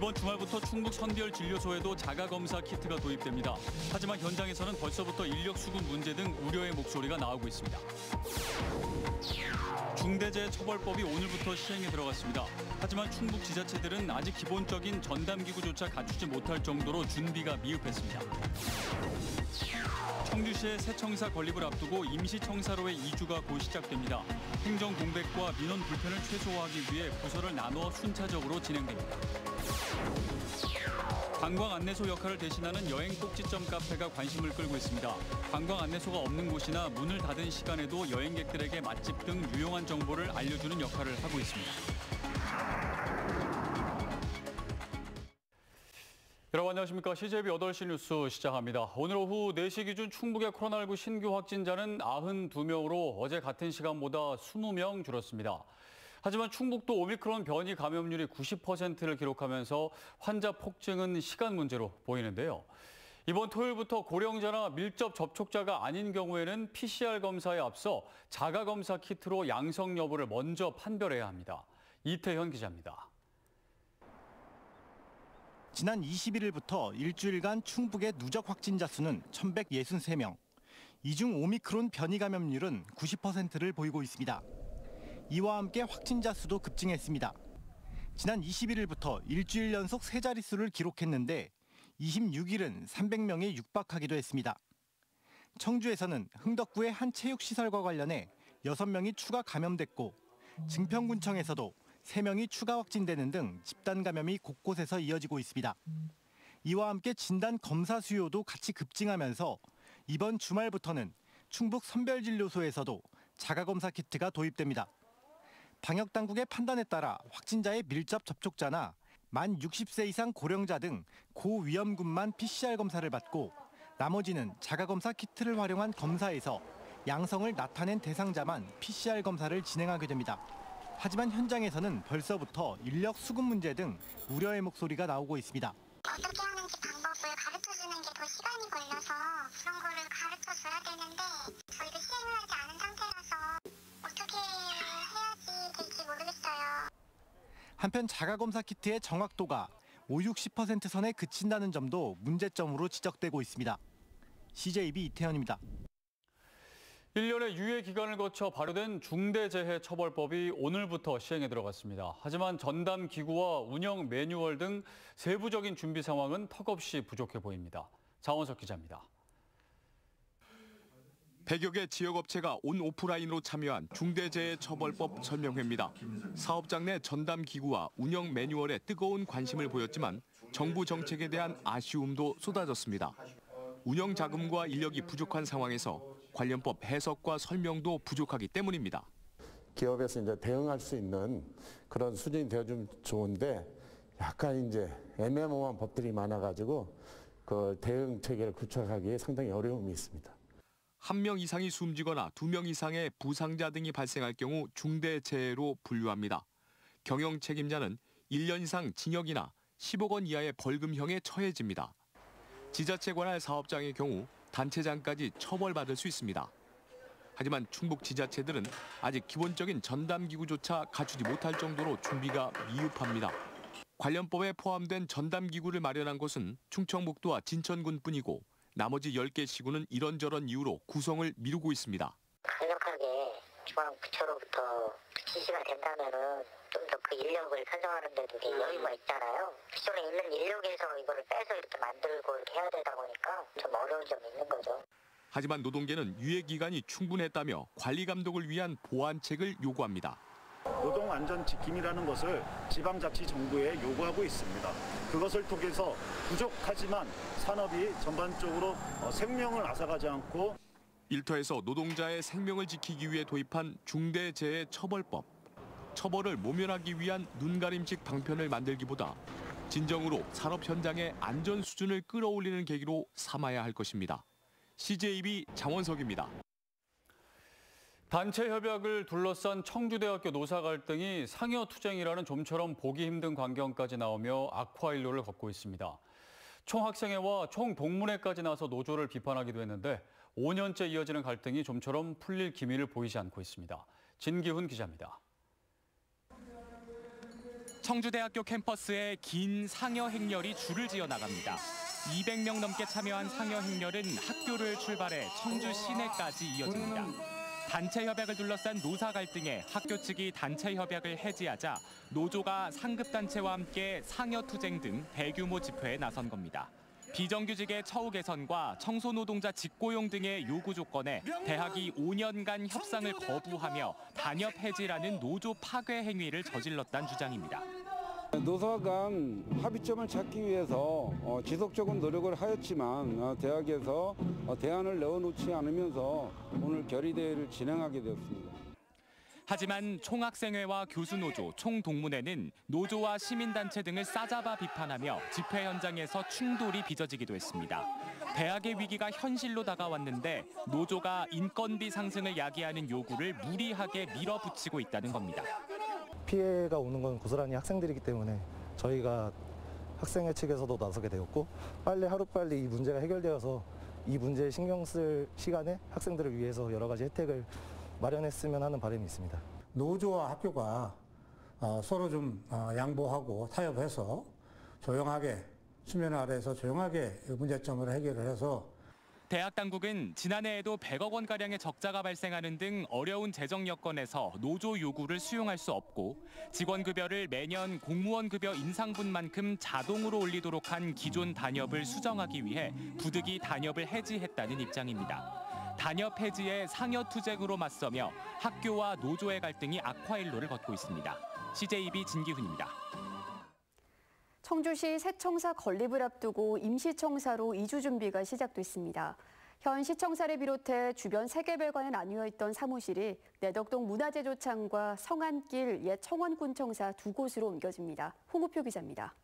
이번 주말부터 충북 선별 진료소에도 자가검사 키트가 도입됩니다. 하지만 현장에서는 벌써부터 인력 수급 문제 등 우려의 목소리가 나오고 있습니다. 중대재해처벌법이 오늘부터 시행에 들어갔습니다. 하지만 충북 지자체들은 아직 기본적인 전담기구조차 갖추지 못할 정도로 준비가 미흡했습니다. 청주시의 새 청사 건립을 앞두고 임시청사로의 이주가 곧 시작됩니다. 행정 공백과 민원 불편을 최소화하기 위해 부서를 나누어 순차적으로 진행됩니다. 관광 안내소 역할을 대신하는 여행 꼭지점 카페가 관심을 끌고 있습니다. 관광 안내소가 없는 곳이나 문을 닫은 시간에도 여행객들에게 맛집 등 유용한 정보를 알려주는 역할을 하고 있습니다. 여러분 안녕하십니까. CJB 8시 뉴스 시작합니다. 오늘 오후 4시 기준 충북의 코로나19 신규 확진자는 92명으로 어제 같은 시간보다 20명 줄었습니다. 하지만 충북도 오미크론 변이 감염률이 90%를 기록하면서 환자 폭증은 시간 문제로 보이는데요. 이번 토요일부터 고령자나 밀접 접촉자가 아닌 경우에는 PCR 검사에 앞서 자가검사 키트로 양성 여부를 먼저 판별해야 합니다. 이태현 기자입니다. 지난 21일부터 일주일간 충북의 누적 확진자 수는 1,163명. 이 중 오미크론 변이 감염률은 90%를 보이고 있습니다. 이와 함께 확진자 수도 급증했습니다. 지난 21일부터 일주일 연속 세 자릿수를 기록했는데 26일은 300명에 육박하기도 했습니다. 청주에서는 흥덕구의 한 체육시설과 관련해 6명이 추가 감염됐고 증평군청에서도 3명이 추가 확진되는 등 집단 감염이 곳곳에서 이어지고 있습니다. 이와 함께 진단 검사 수요도 같이 급증하면서 이번 주말부터는 충북 선별진료소에서도 자가검사 키트가 도입됩니다. 방역당국의 판단에 따라 확진자의 밀접 접촉자나 만 60세 이상 고령자 등 고위험군만 PCR 검사를 받고 나머지는 자가검사 키트를 활용한 검사에서 양성을 나타낸 대상자만 PCR 검사를 진행하게 됩니다. 하지만 현장에서는 벌써부터 인력 수급 문제 등 우려의 목소리가 나오고 있습니다. 어떻게 하는지 방법을 가르쳐주는 게 더 시간이 걸려서 그런 거를 가르쳐줘야 되는데 저희도 시행을 하지 않은 상태라서 어떻게 해야지 될지 모르겠어요. 한편 자가검사 키트의 정확도가 50~60% 선에 그친다는 점도 문제점으로 지적되고 있습니다. CJB 이태현입니다. 1년의 유예 기간을 거쳐 발효된 중대재해처벌법이 오늘부터 시행에 들어갔습니다. 하지만 전담 기구와 운영 매뉴얼 등 세부적인 준비 상황은 턱없이 부족해 보입니다. 장원석 기자입니다. 100여 개 지역업체가 온 오프라인으로 참여한 중대재해처벌법 설명회입니다. 사업장 내 전담 기구와 운영 매뉴얼에 뜨거운 관심을 보였지만 정부 정책에 대한 아쉬움도 쏟아졌습니다. 운영 자금과 인력이 부족한 상황에서 관련법 해석과 설명도 부족하기 때문입니다. 기업에서 이제 대응할 수 있는 그런 수준이 되어주면 좋은데 약간 이제 애매모호한 법들이 많아가지고 그 대응 체계를 구축하기에 상당히 어려움이 있습니다. 1명 이상이 숨지거나 2명 이상의 부상자 등이 발생할 경우 중대재해로 분류합니다. 경영 책임자는 1년 이상 징역이나 10억 원 이하의 벌금형에 처해집니다. 지자체 관할 사업장의 경우 단체장까지 처벌받을 수 있습니다. 하지만 충북 지자체들은 아직 기본적인 전담기구조차 갖추지 못할 정도로 준비가 미흡합니다. 관련법에 포함된 전담기구를 마련한 곳은 충청북도와 진천군뿐이고 나머지 10개 시군은 이런저런 이유로 구성을 미루고 있습니다. 강력하게 중앙부처로부터 지시가 된다면은 좀 더 그 인력을 편성하는 데도 여유가 있잖아요. 기존에 있는 인력에서 이거를 빼서 이렇게 만들고 이렇게 해야 되다 보니까 좀 어려운 점이 있는 거죠. 하지만 노동계는 유예 기간이 충분했다며 관리 감독을 위한 보완책을 요구합니다. 노동 안전 지킴이라는 것을 지방자치정부에 요구하고 있습니다. 그것을 통해서 부족하지만 산업이 전반적으로 생명을 앗아가지 않고 일터에서 노동자의 생명을 지키기 위해 도입한 중대재해처벌법. 처벌을 모면하기 위한 눈가림식 방편을 만들기보다 진정으로 산업 현장의 안전 수준을 끌어올리는 계기로 삼아야 할 것입니다. CJB 장원석입니다. 단체 협약을 둘러싼 청주대학교 노사 갈등이 상여 투쟁이라는 좀처럼 보기 힘든 광경까지 나오며 악화일로를 걷고 있습니다. 총학생회와 총동문회까지 나서 노조를 비판하기도 했는데 5년째 이어지는 갈등이 좀처럼 풀릴 기미를 보이지 않고 있습니다. 진기훈 기자입니다. 청주대학교 캠퍼스에 긴 상여 행렬이 줄을 지어 나갑니다. 200명 넘게 참여한 상여 행렬은 학교를 출발해 청주 시내까지 이어집니다. 단체 협약을 둘러싼 노사 갈등에 학교 측이 단체 협약을 해지하자 노조가 상급단체와 함께 상여 투쟁 등 대규모 집회에 나선 겁니다. 비정규직의 처우 개선과 청소노동자 직고용 등의 요구 조건에 대학이 5년간 협상을 거부하며 단협 해지라는 노조 파괴 행위를 저질렀다는 주장입니다. 노사 간 합의점을 찾기 위해서 지속적인 노력을 하였지만 대학에서 대안을 내어놓지 않으면서 오늘 결의대회를 진행하게 되었습니다. 하지만 총학생회와 교수노조, 총동문회는 노조와 시민단체 등을 싸잡아 비판하며 집회 현장에서 충돌이 빚어지기도 했습니다. 대학의 위기가 현실로 다가왔는데 노조가 인건비 상승을 야기하는 요구를 무리하게 밀어붙이고 있다는 겁니다. 피해가 오는 건 고스란히 학생들이기 때문에 저희가 학생회 측에서도 나서게 되었고 하루빨리 이 문제가 해결되어서 이 문제에 신경 쓸 시간에 학생들을 위해서 여러 가지 혜택을 마련했으면 하는 바람이 있습니다. 노조와 학교가 서로 좀 양보하고 타협해서 조용하게 수면 아래에서 조용하게 문제점을 해결을 해서 대학 당국은 지난해에도 100억 원가량의 적자가 발생하는 등 어려운 재정 여건에서 노조 요구를 수용할 수 없고 직원급여를 매년 공무원급여 인상분만큼 자동으로 올리도록 한 기존 단협을 수정하기 위해 부득이 단협을 해지했다는 입장입니다. 단협 해지에 상여 투쟁으로 맞서며 학교와 노조의 갈등이 악화일로를 걷고 있습니다. CJB 진기훈입니다. 청주시 새 청사 건립을 앞두고 임시청사로 이주 준비가 시작됐습니다. 현 시청사를 비롯해 주변 3개별과는 나뉘어 있던 사무실이 내덕동 문화재조창과 성안길 옛 청원군청사 2곳으로 옮겨집니다. 홍우표 기자입니다.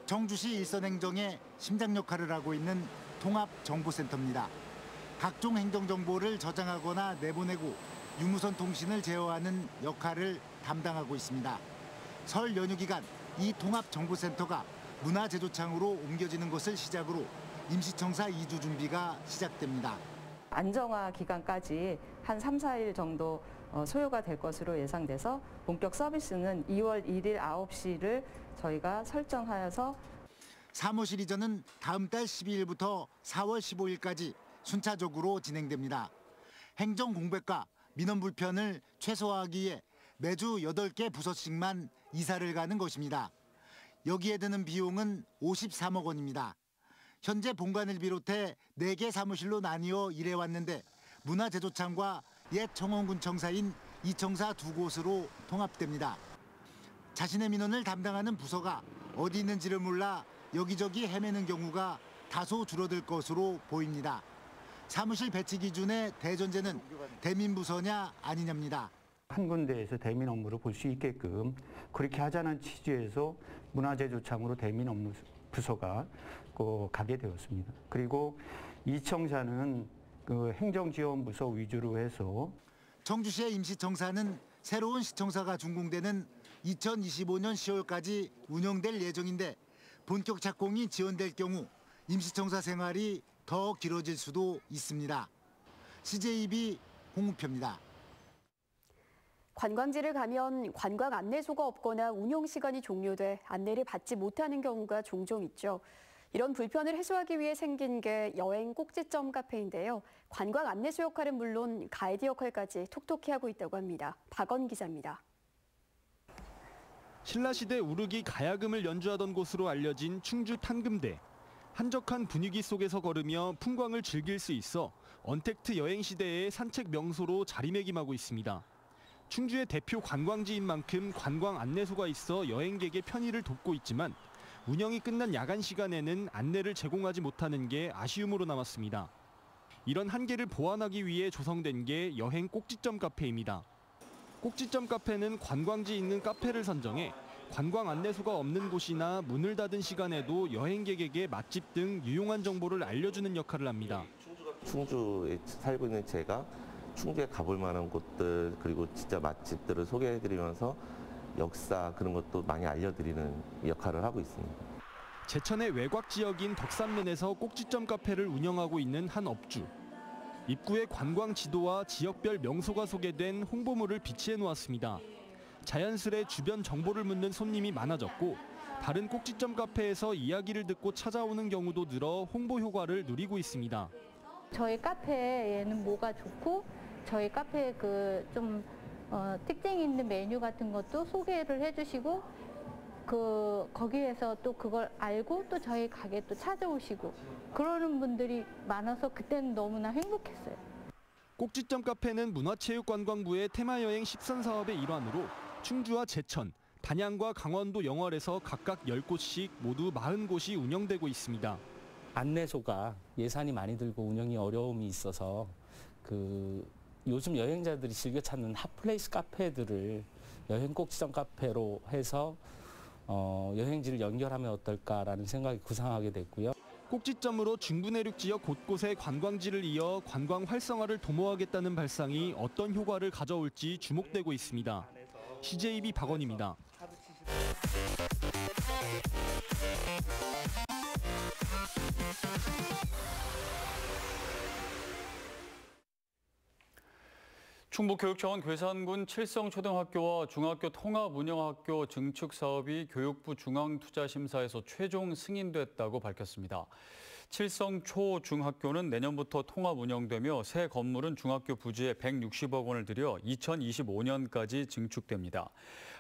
청주시 일선행정의 심장 역할을 하고 있는 통합정보센터입니다. 각종 행정정보를 저장하거나 내보내고 유무선 통신을 제어하는 역할을 담당하고 있습니다. 설 연휴 기간 이 통합정보센터가 문화재조창으로 옮겨지는 것을 시작으로 임시청사 이주 준비가 시작됩니다. 안정화 기간까지 한 3, 4일 정도 소요가 될 것으로 예상돼서 본격 서비스는 2월 1일 9시를 저희가 설정하여서 사무실 이전은 다음 달 12일부터 4월 15일까지 순차적으로 진행됩니다. 행정 공백과 민원 불편을 최소화하기 위해 매주 8개 부서씩만 이사를 가는 것입니다. 여기에 드는 비용은 53억 원입니다. 현재 본관을 비롯해 4개 사무실로 나뉘어 일해왔는데 문화재조창과 옛 청원군청사인 이 청사 2곳으로 통합됩니다. 자신의 민원을 담당하는 부서가 어디 있는지를 몰라 여기저기 헤매는 경우가 다소 줄어들 것으로 보입니다. 사무실 배치 기준의 대전제는 대민부서냐 아니냐입니다. 한 군데에서 대민 업무를 볼 수 있게끔 그렇게 하자는 취지에서 문화재조창으로 대민 업무 부서가 가게 되었습니다. 그리고 이 청사는 행정지원부서 위주로 해서 청주시의 임시청사는 새로운 시청사가 준공되는 2025년 10월까지 운영될 예정인데 본격 착공이 지연될 경우 임시청사 생활이 더 길어질 수도 있습니다. CJB 홍우표입니다. 관광지를 가면 관광 안내소가 없거나 운영 시간이 종료돼 안내를 받지 못하는 경우가 종종 있죠. 이런 불편을 해소하기 위해 생긴 게 여행 꼭지점 카페인데요. 관광 안내소 역할은 물론 가이드 역할까지 톡톡히 하고 있다고 합니다. 박원 기자입니다. 신라시대 우르기 가야금을 연주하던 곳으로 알려진 충주 판금대. 한적한 분위기 속에서 걸으며 풍광을 즐길 수 있어 언택트 여행 시대의 산책 명소로 자리매김하고 있습니다. 충주의 대표 관광지인 만큼 관광 안내소가 있어 여행객의 편의를 돕고 있지만 운영이 끝난 야간 시간에는 안내를 제공하지 못하는 게 아쉬움으로 남았습니다. 이런 한계를 보완하기 위해 조성된 게 여행 꼭지점 카페입니다. 꼭지점 카페는 관광지 있는 카페를 선정해 관광 안내소가 없는 곳이나 문을 닫은 시간에도 여행객에게 맛집 등 유용한 정보를 알려주는 역할을 합니다. 충주에 살고 있는 제가 충주에 가볼 만한 곳들 그리고 진짜 맛집들을 소개해드리면서 역사 그런 것도 많이 알려드리는 역할을 하고 있습니다. 제천의 외곽 지역인 덕산면에서 꼭지점 카페를 운영하고 있는 한 업주. 입구에 관광 지도와 지역별 명소가 소개된 홍보물을 비치해 놓았습니다. 자연스레 주변 정보를 묻는 손님이 많아졌고 다른 꼭지점 카페에서 이야기를 듣고 찾아오는 경우도 늘어 홍보 효과를 누리고 있습니다. 저희 카페에는 뭐가 좋고 저희 카페에 좀 특징 있는 메뉴 같은 것도 소개를 해주시고 거기에서 또 그걸 알고 또 저희 가게 또 찾아오시고 그러는 분들이 많아서 그때는 너무나 행복했어요. 꼭지점 카페는 문화체육관광부의 테마여행 10선 사업의 일환으로 충주와 제천, 단양과 강원도 영월에서 각각 10곳씩 모두 40곳이 운영되고 있습니다. 안내소가 예산이 많이 들고 운영이 어려움이 있어서 요즘 여행자들이 즐겨 찾는 핫플레이스 카페들을 여행 꼭지점 카페로 해서 여행지를 연결하면 어떨까라는 생각이 구상하게 됐고요. 꼭지점으로 중부 내륙 지역 곳곳에 관광지를 이어 관광 활성화를 도모하겠다는 발상이 어떤 효과를 가져올지 주목되고 있습니다. CJB 박원입니다. 충북교육청은 괴산군 칠성초등학교와 중학교 통합운영학교 증축 사업이 교육부 중앙투자심사에서 최종 승인됐다고 밝혔습니다. 칠성초중학교는 내년부터 통합운영되며 새 건물은 중학교 부지에 160억 원을 들여 2025년까지 증축됩니다.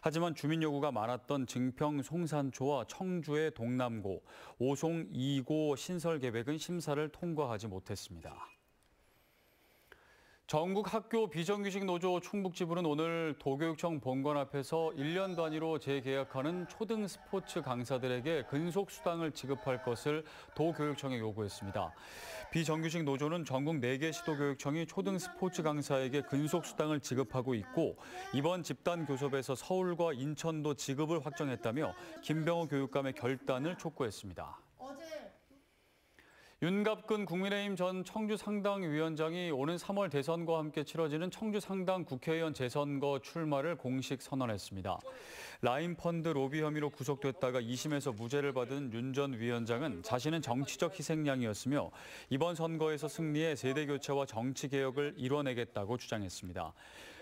하지만 주민 요구가 많았던 증평 송산초와 청주의 동남고, 오송 2고 신설 계획은 심사를 통과하지 못했습니다. 전국 학교 비정규직 노조 충북지부는 오늘 도교육청 본관 앞에서 1년 단위로 재계약하는 초등 스포츠 강사들에게 근속수당을 지급할 것을 도교육청에 요구했습니다. 비정규직 노조는 전국 4개 시도교육청이 초등 스포츠 강사에게 근속수당을 지급하고 있고 이번 집단 교섭에서 서울과 인천도 지급을 확정했다며 김병호 교육감의 결단을 촉구했습니다. 윤갑근 국민의힘 전 청주상당위원장이 오는 3월 대선과 함께 치러지는 청주상당 국회의원 재선거 출마를 공식 선언했습니다. 라인펀드 로비 혐의로 구속됐다가 2심에서 무죄를 받은 윤 전 위원장은 자신은 정치적 희생양이었으며 이번 선거에서 승리해 세대교체와 정치개혁을 이뤄내겠다고 주장했습니다.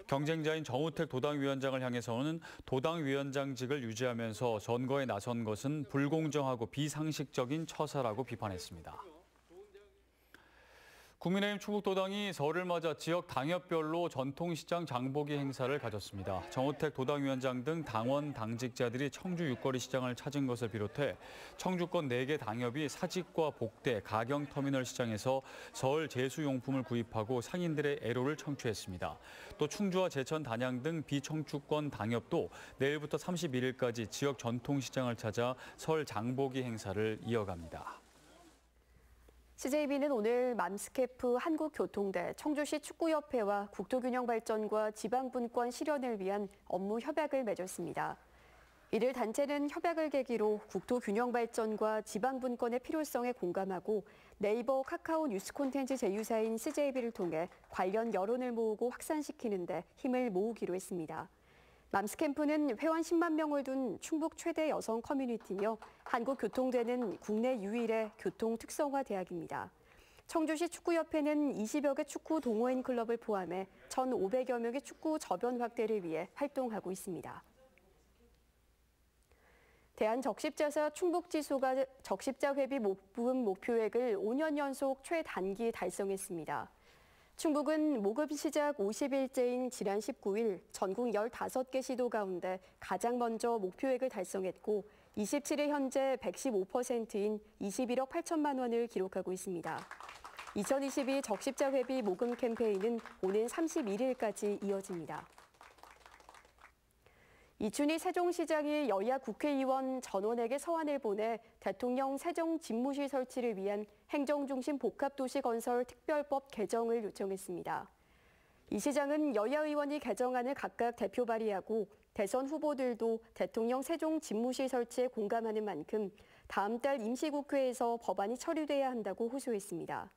경쟁자인 정우택 도당위원장을 향해서는 도당위원장직을 유지하면서 선거에 나선 것은 불공정하고 비상식적인 처사라고 비판했습니다. 국민의힘 충북도당이 설을 맞아 지역 당협별로 전통시장 장보기 행사를 가졌습니다. 정우택 도당위원장 등 당원, 당직자들이 청주 육거리 시장을 찾은 것을 비롯해 청주권 4개 당협이 사직과 복대, 가경터미널 시장에서 설 제수용품을 구입하고 상인들의 애로를 청취했습니다. 또 충주와 제천, 단양 등 비청주권 당협도 내일부터 31일까지 지역 전통시장을 찾아 설 장보기 행사를 이어갑니다. CJB는 오늘 맘스케프 한국교통대, 청주시 축구협회와 국토균형발전과 지방분권 실현을 위한 업무 협약을 맺었습니다. 이를 단체는 협약을 계기로 국토균형발전과 지방분권의 필요성에 공감하고 네이버, 카카오 뉴스 콘텐츠 제휴사인 CJB를 통해 관련 여론을 모으고 확산시키는 데 힘을 모으기로 했습니다. 맘스캠프는 회원 10만 명을 둔 충북 최대 여성 커뮤니티며 한국교통대는 국내 유일의 교통특성화 대학입니다. 청주시 축구협회는 20여 개 축구 동호인 클럽을 포함해 1,500여 명의 축구 저변 확대를 위해 활동하고 있습니다. 대한적십자사 충북지소가 적십자 회비 부분 목표액을 5년 연속 최단기 달성했습니다. 충북은 모금 시작 50일째인 지난 19일 전국 15개 시도 가운데 가장 먼저 목표액을 달성했고 27일 현재 115%인 21억 8천만 원을 기록하고 있습니다. 2022 적십자 회비 모금 캠페인은 오는 31일까지 이어집니다. 이춘희 세종시장이 여야 국회의원 전원에게 서한을 보내 대통령 세종집무실 설치를 위한 행정중심 복합도시 건설 특별법 개정을 요청했습니다. 이 시장은 여야 의원이 개정안을 각각 대표 발의하고 대선 후보들도 대통령 세종집무실 설치에 공감하는 만큼 다음 달 임시국회에서 법안이 처리돼야 한다고 호소했습니다.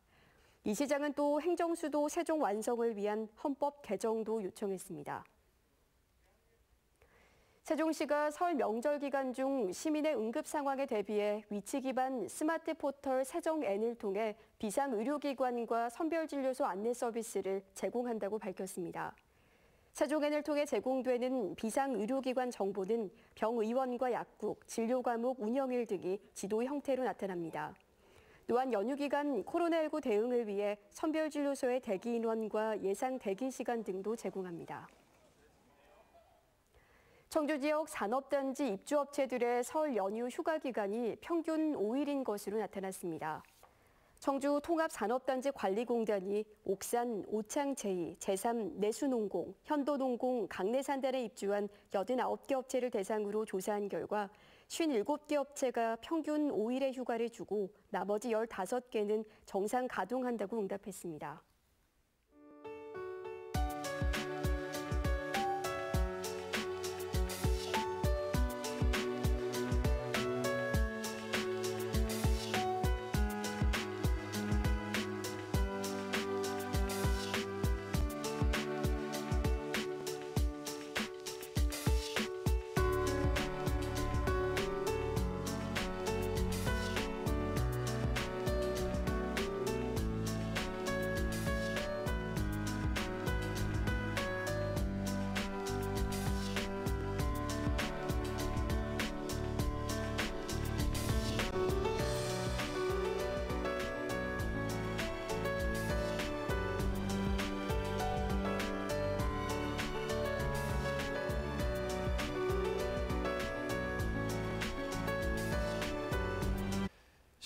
이 시장은 또 행정수도 세종 완성을 위한 헌법 개정도 요청했습니다. 세종시가 설 명절 기간 중 시민의 응급 상황에 대비해 위치 기반 스마트 포털 세종N을 통해 비상의료기관과 선별진료소 안내 서비스를 제공한다고 밝혔습니다. 세종엔을 통해 제공되는 비상의료기관 정보는 병의원과 약국, 진료과목 운영일 등이 지도 형태로 나타납니다. 또한 연휴 기간 코로나19 대응을 위해 선별진료소의 대기 인원과 예상 대기 시간 등도 제공합니다. 청주 지역 산업단지 입주업체들의 설 연휴 휴가 기간이 평균 5일인 것으로 나타났습니다. 청주 통합산업단지 관리공단이 옥산, 오창-제2, 제3 내수농공, 현도농공, 강내산단에 입주한 89개 업체를 대상으로 조사한 결과 57개 업체가 평균 5일의 휴가를 주고 나머지 15개는 정상 가동한다고 응답했습니다.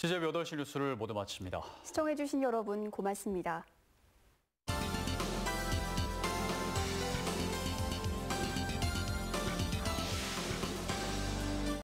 CJB 8시 뉴스를 모두 마칩니다. 시청해주신 여러분 고맙습니다.